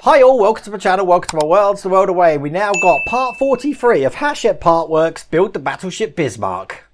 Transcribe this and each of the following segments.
Hi all, welcome to my channel, welcome to my worlds, the world away. We now got part 43 of Hachette Partworks, build the Battleship Bismarck.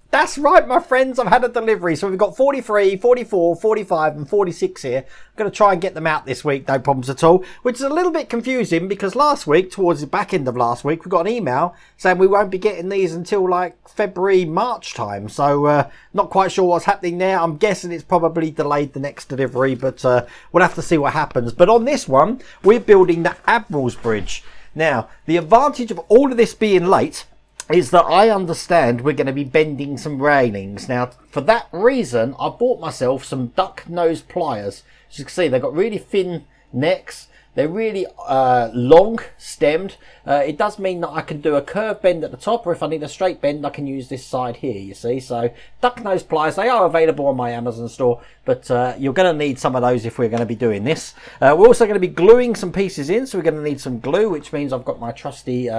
That's right, my friends, I've had a delivery. So we've got 43, 44, 45 and 46 here. I'm going to try and get them out this week, no problems at all. Which is a little bit confusing because last week, towards the back end of last week, we got an email saying we won't be getting these until like February, March time. So not quite sure what's happening there. I'm guessing it's probably delayed the next delivery, but we'll have to see what happens. But on this one, we're building the Admirals Bridge. Now, the advantage of all of this being late is that I understand we're going to be bending some railings. Now, for that reason, I bought myself some duck nose pliers. As you can see, they've got really thin necks. They're really long stemmed. It does mean that I can do a curved bend at the top, or if I need a straight bend, I can use this side here, you see. So, duck nose pliers, they are available on my Amazon store, but you're going to need some of those if we're going to be doing this. We're also going to be gluing some pieces in, so we're going to need some glue, which means I've got my trusty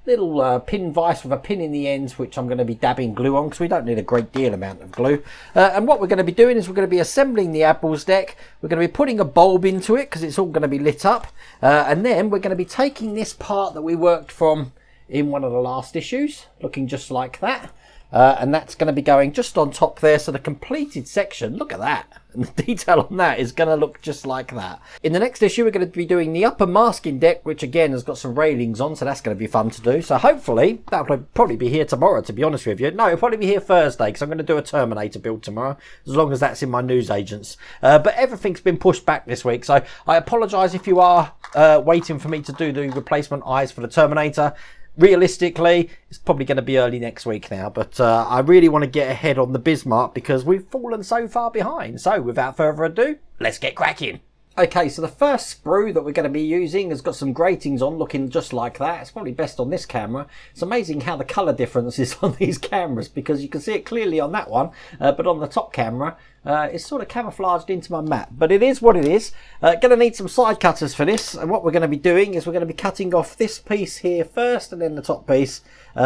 little pin vise with a pin in the end, which I'm going to be dabbing glue on because we don't need a great deal amount of glue. And what we're going to be doing is we're going to be assembling the Admiral's deck. We're going to be putting a bulb into it because it's all going to be lit up. And then we're going to be taking this part that we worked from in one of the last issues, looking just like that. And that's going to be going just on top there. So the completed section, look at that. And the detail on that is going to look just like that. In the next issue, we're going to be doing the upper masking deck, which again has got some railings on. So that's going to be fun to do. So hopefully, that'll probably be here tomorrow, to be honest with you. No, it'll probably be here Thursday because I'm going to do a Terminator build tomorrow, as long as that's in my newsagents. But everything's been pushed back this week. So I apologise if you are waiting for me to do the replacement eyes for the Terminator. Realistically, it's probably going to be early next week now, but I really want to get ahead on the Bismarck because we've fallen so far behind. So without further ado, let's get cracking. Okay, so the first sprue that we're going to be using has got some gratings on, looking just like that. It's probably best on this camera. It's amazing how the colour difference is on these cameras because you can see it clearly on that one, but on the top camera, it's sort of camouflaged into my map. But it is what it is. Going to need some side cutters for this, and what we're going to be doing is we're going to be cutting off this piece here first and then the top piece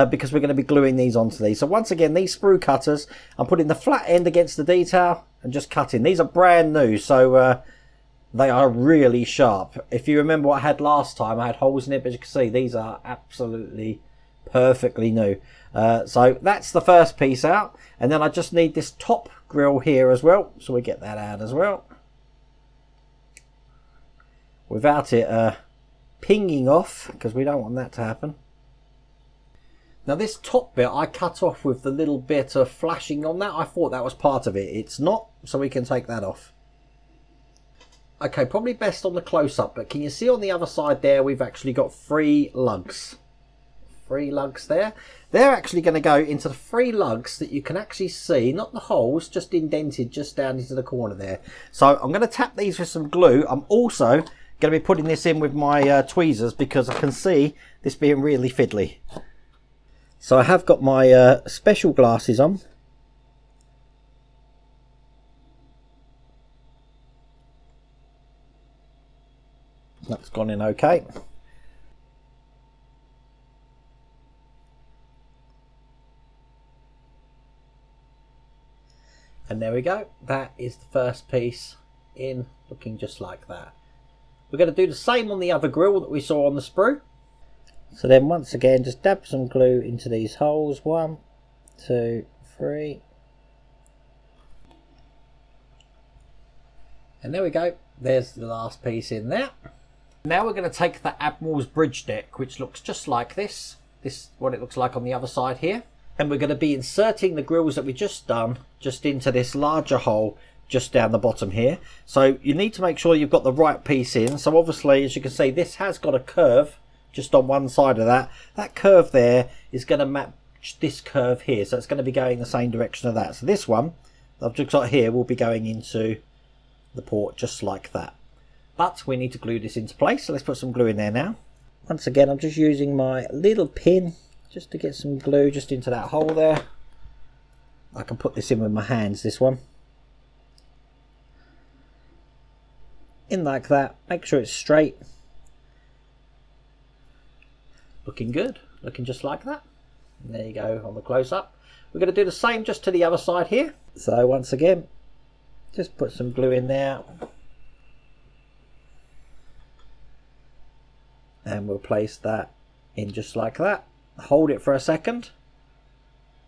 because we're going to be gluing these onto these. So once again, these sprue cutters, I'm putting the flat end against the detail and just cutting. These are brand new, so they are really sharp. If you remember what I had last time, I had holes in it, but you can see these are absolutely perfectly new. So that's the first piece out, and then I just need this top grill here as well, so we get that out as well without it pinging off, because we don't want that to happen. Now this top bit I cut off with the little bit of flashing on that. I thought that was part of it. It's not, so we can take that off. Okay, probably best on the close-up, but can you see on the other side there we've actually got 3 lugs. 3 lugs there. They're actually going to go into the 3 lugs that you can actually see, not the holes, just indented just down into the corner there. So I'm going to tap these with some glue. I'm also going to be putting this in with my tweezers because I can see this being really fiddly. So I have got my special glasses on. That's gone in okay. And there we go. That is the first piece in, looking just like that. We're going to do the same on the other grill that we saw on the sprue. So then once again, just dab some glue into these holes. 1, 2, 3. And there we go. There's the last piece in there. Now we're going to take the Admiral's Bridge deck, which looks just like this. This is what it looks like on the other side here. And we're going to be inserting the grills that we just done just into this larger hole just down the bottom here. So you need to make sure you've got the right piece in. So obviously, as you can see, this has got a curve just on one side of that. That curve there is going to match this curve here. So it's going to be going the same direction of that. So this one I've just got here will be going into the port just like that. But we need to glue this into place, so let's put some glue in there now. Once again, I'm just using my little pin just to get some glue just into that hole there. I can put this in with my hands, this one. In like that, make sure it's straight. Looking good, looking just like that. And there you go on the close-up. We're going to do the same just to the other side here. So once again, just put some glue in there. And we'll place that in just like that. Hold it for a second.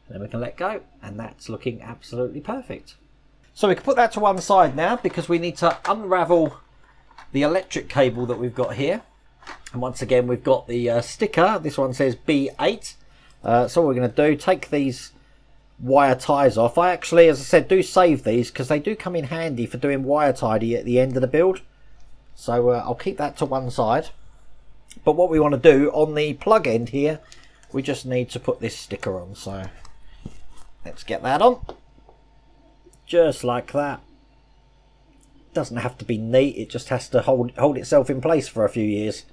And then we can let go. And that's looking absolutely perfect. So we can put that to one side now because we need to unravel the electric cable that we've got here. And once again, we've got the sticker. This one says B8. So what we're going to do, take these wire ties off. I actually, as I said, do save these because they do come in handy for doing wire tidy at the end of the build. So I'll keep that to one side. But what we want to do on the plug end here, we just need to put this sticker on. So let's get that on. Just like that. Doesn't have to be neat, it just has to hold itself in place for a few years.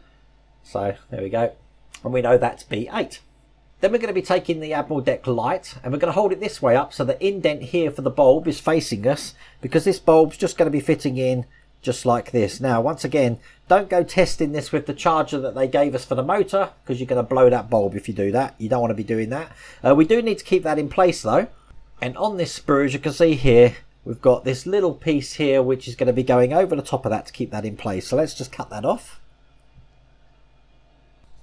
So there we go. And we know that's B8. Then we're going to be taking the Admiral deck light and we're going to hold it this way up so the indent here for the bulb is facing us, because this bulb's just going to be fitting in just like this. Now once again, don't go testing this with the charger that they gave us for the motor, because you're going to blow that bulb if you do that. You don't want to be doing that. We do need to keep that in place though. And on this sprue, as you can see here, we've got this little piece here which is going to be going over the top of that to keep that in place. So let's just cut that off.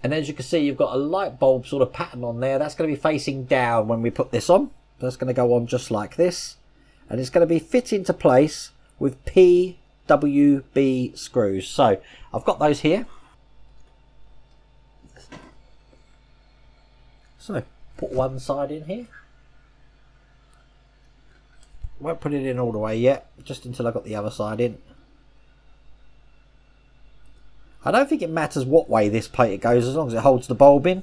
And as you can see, you've got a light bulb sort of pattern on there. That's going to be facing down when we put this on. That's going to go on just like this. And it's going to be fit into place with PWB screws. So I've got those here. So put one side in here. Won't put it in all the way yet, just until I've got the other side in. I don't think it matters what way this plate goes as long as it holds the bulb in.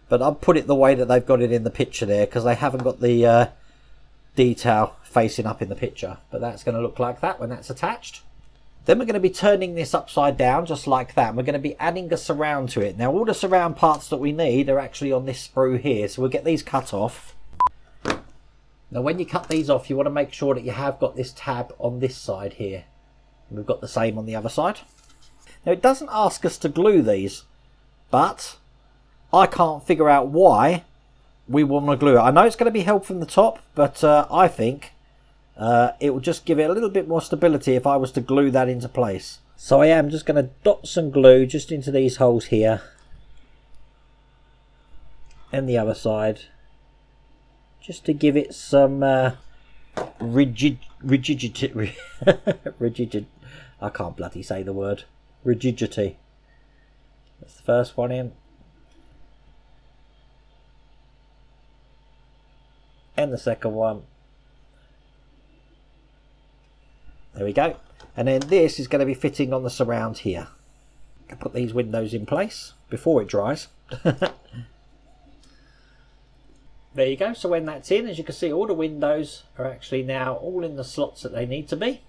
But I'll put it the way that they've got it in the picture there, because they haven't got the detail facing up in the picture. But that's going to look like that when that's attached. Then we're going to be turning this upside down just like that. And we're going to be adding a surround to it. Now all the surround parts that we need are actually on this sprue here. So we'll get these cut off. Now when you cut these off, you want to make sure that you have got this tab on this side here. And we've got the same on the other side. Now it doesn't ask us to glue these, but I can't figure out why we want to glue it. I know it's going to be held from the top, but I think it will just give it a little bit more stability if I was to glue that into place. So I am just going to dot some glue just into these holes here. And the other side. Just to give it some rigidity. I can't bloody say the word. Rigidity. That's the first one in. And the second one. There we go. And then this is going to be fitting on the surround here. I'll put these windows in place before it dries. There you go. So when that's in, as you can see, all the windows are actually now all in the slots that they need to be.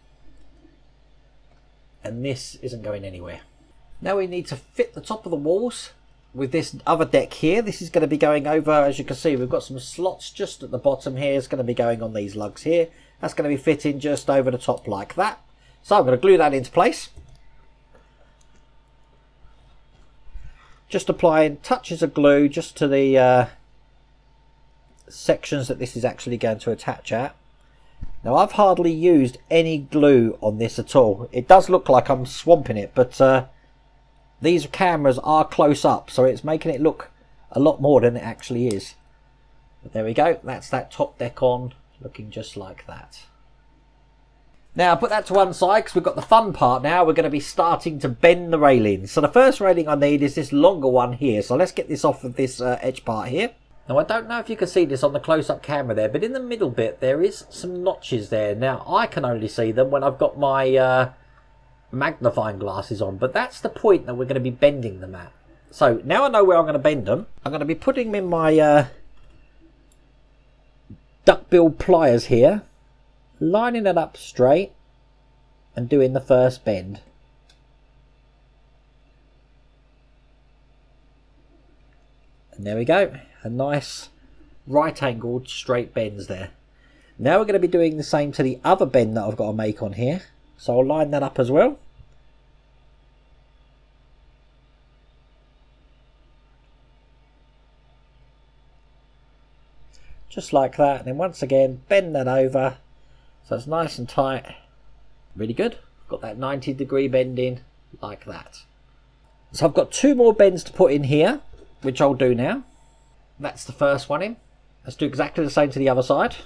And this isn't going anywhere. Now we need to fit the top of the walls with this other deck here. This is going to be going over, as you can see, we've got some slots just at the bottom here. It's going to be going on these lugs here. That's going to be fitting just over the top like that. So I'm going to glue that into place. Just applying touches of glue just to the sections that this is actually going to attach at. Now I've hardly used any glue on this at all. It does look like I'm swamping it, but these cameras are close up, so it's making it look a lot more than it actually is. But there we go, that's that top deck on, looking just like that. Now I'll put that to one side because we've got the fun part now. We're going to be starting to bend the railings. So the first railing I need is this longer one here. So let's get this off of this edge part here. Now I don't know if you can see this on the close-up camera there, but in the middle bit there is some notches there. Now I can only see them when I've got my magnifying glasses on, but that's the point that we're going to be bending them at. So now I know where I'm going to bend them. I'm going to be putting them in my duckbill pliers here, lining it up straight and doing the first bend. And there we go, a nice right angled straight bends there. Now we're going to be doing the same to the other bend that I've got to make on here, so I'll line that up as well. just like that. And then once again, bend that over so it's nice and tight. Really good. Got that 90-degree bend in like that. So I've got 2 more bends to put in here, which I'll do now. That's the first one in. Let's do exactly the same to the other side.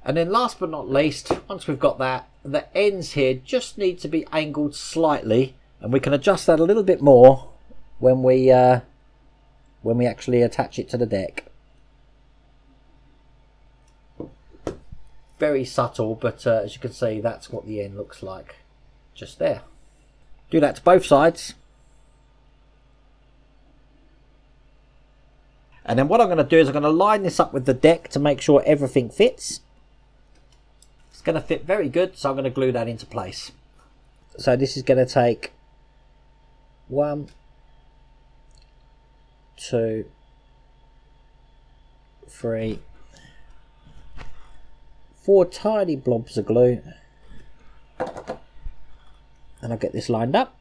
And then last but not least, once we've got that, the ends here just need to be angled slightly, and we can adjust that a little bit more when we actually attach it to the deck. Very subtle, but as you can see, that's what the end looks like just there. Do that to both sides. And then what I'm going to do is I'm going to line this up with the deck to make sure everything fits. It's going to fit very good, so I'm going to glue that into place. So this is going to take 1, 2, 3, 4 tiny blobs of glue. And I'll get this lined up.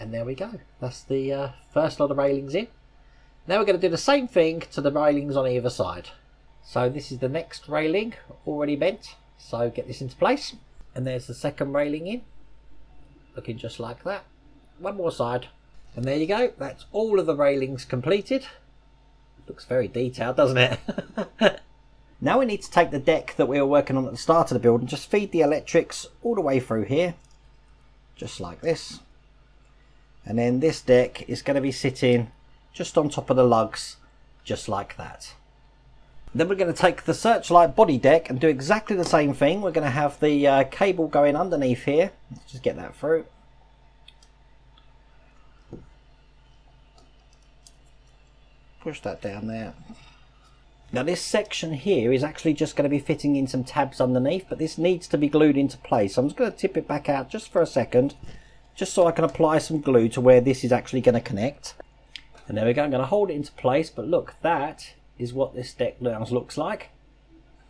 And there we go. That's the first lot of railings in. Now we're going to do the same thing to the railings on either side. So this is the next railing already bent. So get this into place. And there's the second railing in. Looking just like that. One more side. And there you go. That's all of the railings completed. Looks very detailed, doesn't it? Now we need to take the deck that we were working on at the start of the build and just feed the electrics all the way through here. Just like this. And then this deck is going to be sitting just on top of the lugs, just like that. Then we're going to take the Searchlight body deck and do exactly the same thing. We're going to have the cable going underneath here. Let's just get that through. Push that down there. Now this section here is actually just going to be fitting in some tabs underneath, but this needs to be glued into place. So I'm just going to tip it back out just for a second, just so I can apply some glue to where this is actually going to connect. And there we go. I'm going to hold it into place, but look, that is what this deck now looks like.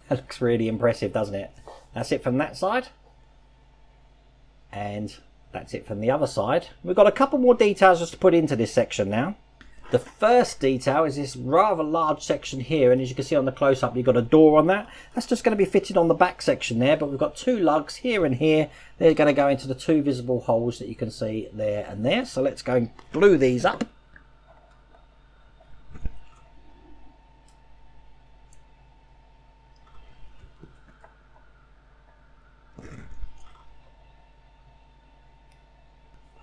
That looks really impressive, doesn't it? That's it from that side. And that's it from the other side. We've got a couple more details just to put into this section now. The first detail is this rather large section here, and as you can see on the close-up, you've got a door on that. That's just going to be fitted on the back section there, but we've got 2 lugs here and here. They're going to go into the 2 visible holes that you can see there and there. So let's go and glue these up.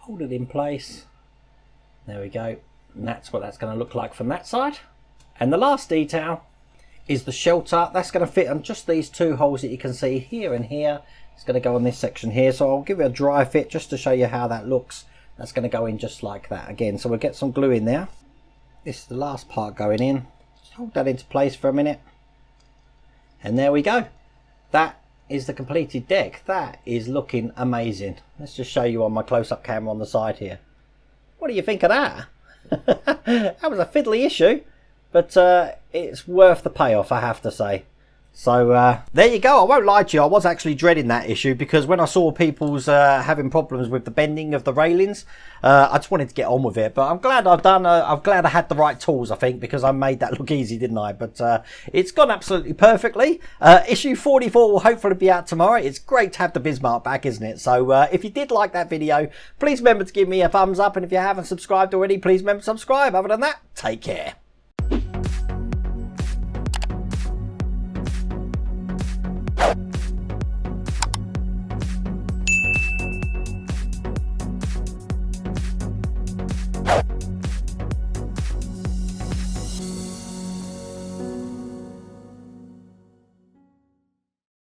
Hold it in place. There we go. And that's what that's going to look like from that side. And the last detail is the shelter. That's going to fit on just these 2 holes that you can see here and here. It's going to go on this section here. So I'll give it a dry fit just to show you how that looks. That's going to go in just like that again. So we'll get some glue in there. This is the last part going in. Just hold that into place for a minute. And there we go. That is the completed deck. That is looking amazing. Let's just show you on my close-up camera on the side here. What do you think of that? That was a fiddly issue, but it's worth the payoff, I have to say. So there you go. I won't lie to you, I was actually dreading that issue, because when I saw people's having problems with the bending of the railings, I just wanted to get on with it. But I'm glad I've done. I'm glad I had the right tools, I think, because I made that look easy, didn't I? But it's gone absolutely perfectly. Issue 44 will hopefully be out tomorrow. It's great to have the Bismarck back, isn't it? So if you did like that video, please remember to give me a thumbs up, and if you haven't subscribed already, please remember to subscribe. Other than that, take care.